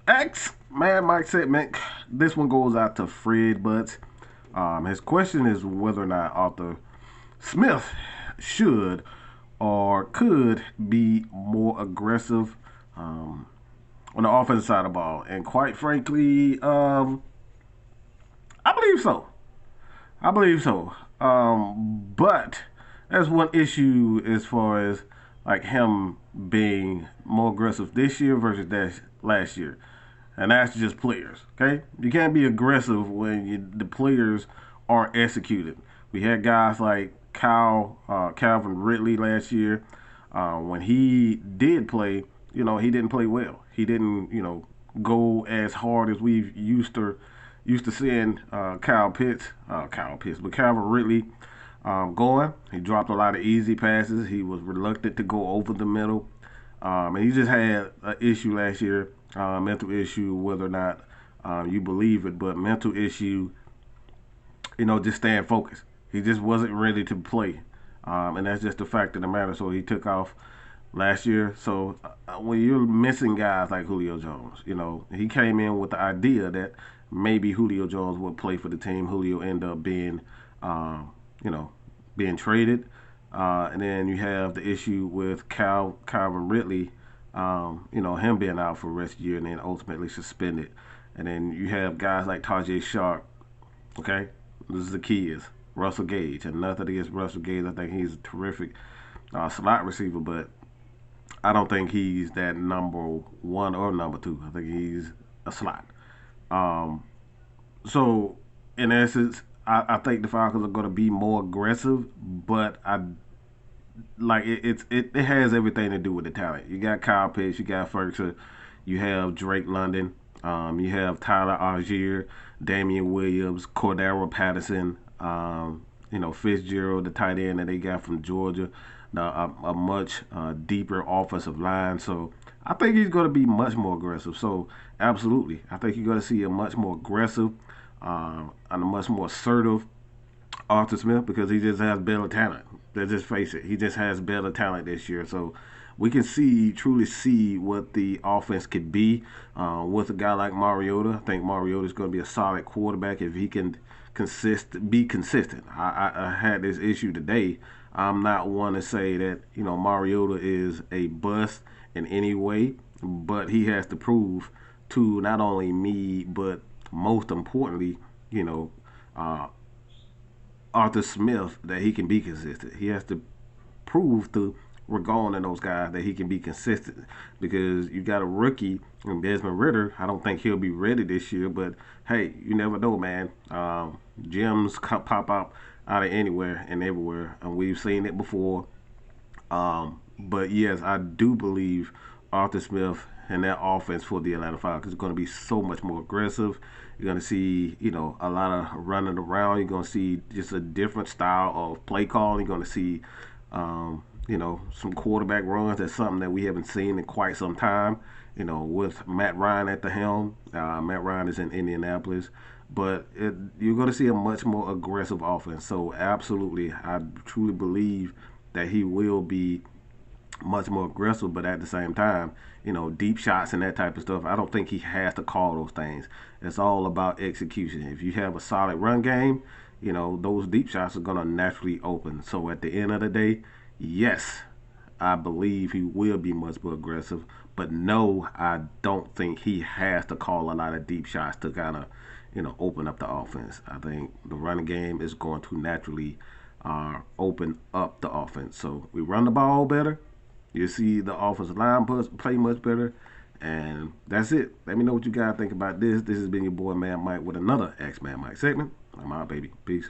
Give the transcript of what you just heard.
Mad Mike segment. This one goes out to Fred Butts. His question is whether or not Arthur Smith should or could be more aggressive on the offensive side of the ball. And quite frankly, I believe so. I believe so. But there's one issue as far as like him being more aggressive this year versus last year, and that's just players. Okay, you can't be aggressive when the players aren't executed. We had guys like Calvin Ridley last year. When he did play, he didn't play well. He didn't, go as hard as we've used to seeing but Calvin Ridley going. He dropped a lot of easy passes. He was reluctant to go over the middle. And he just had an issue last year, mental issue, whether or not you believe it, but mental issue, just staying focused. He just wasn't ready to play. And that's just the fact of the matter. So he took off last year. So when you're missing guys like Julio Jones, he came in with the idea that maybe Julio Jones would play for the team. Julio ended up being, you know, being traded. And then you have the issue with Calvin Ridley, him being out for the rest of the year and then ultimately suspended. And then you have guys like Tajay Sharp. Okay, this is the key is Russell Gage, and nothing against Russell Gage. I think he's a terrific slot receiver, but I don't think he's that number one or number two. I think he's a slot. Um, so in essence, I think the Falcons are going to be more aggressive, but I like it has everything to do with the talent. You got Kyle Pitts, you got Ferguson, you have Drake London, you have Tyler Algier, Damian Williams, Cordero Patterson, Fitzgerald, the tight end that they got from Georgia, a much deeper offensive line. So I think he's going to be much more aggressive. So absolutely, I think you're going to see a much more aggressive and a much more assertive Arthur Smith because he just has better talent. Let's just face it, he just has better talent this year. So we can truly see what the offense could be with a guy like Mariota. I think Mariota is going to be a solid quarterback if he can be consistent. I had this issue today. I'm not one to say that Mariota is a bust in any way, but he has to prove to not only me but most importantly, uh, Arthur Smith that he can be consistent. He has to prove to Ragon and those guys that he can be consistent because you got a rookie in Desmond Ritter. I don't think he'll be ready this year, but hey, you never know, man. Gems pop up out of anywhere and everywhere, and we've seen it before. But yes, I do believe Arthur Smith and that offense for the Atlanta Falcons is going to be so much more aggressive. You're going to see, a lot of running around. You're going to see just a different style of play calling. You're going to see, some quarterback runs. That's something that we haven't seen in quite some time. With Matt Ryan at the helm. Matt Ryan is in Indianapolis, but you're going to see a much more aggressive offense. So absolutely, I truly believe that he will be much more aggressive, but at the same time, deep shots and that type of stuff, I don't think he has to call those things. It's all about execution. If you have a solid run game, those deep shots are going to naturally open. So at the end of the day, yes, I believe he will be much more aggressive, but no, I don't think he has to call a lot of deep shots to kind of, open up the offense. I think the running game is going to naturally open up the offense. So we run the ball better. You see the offensive line play much better. And that's it. Let me know what you guys think about this. This has been your boy, Man Mike, with another Ask Man Mike segment. I'm out, baby. Peace.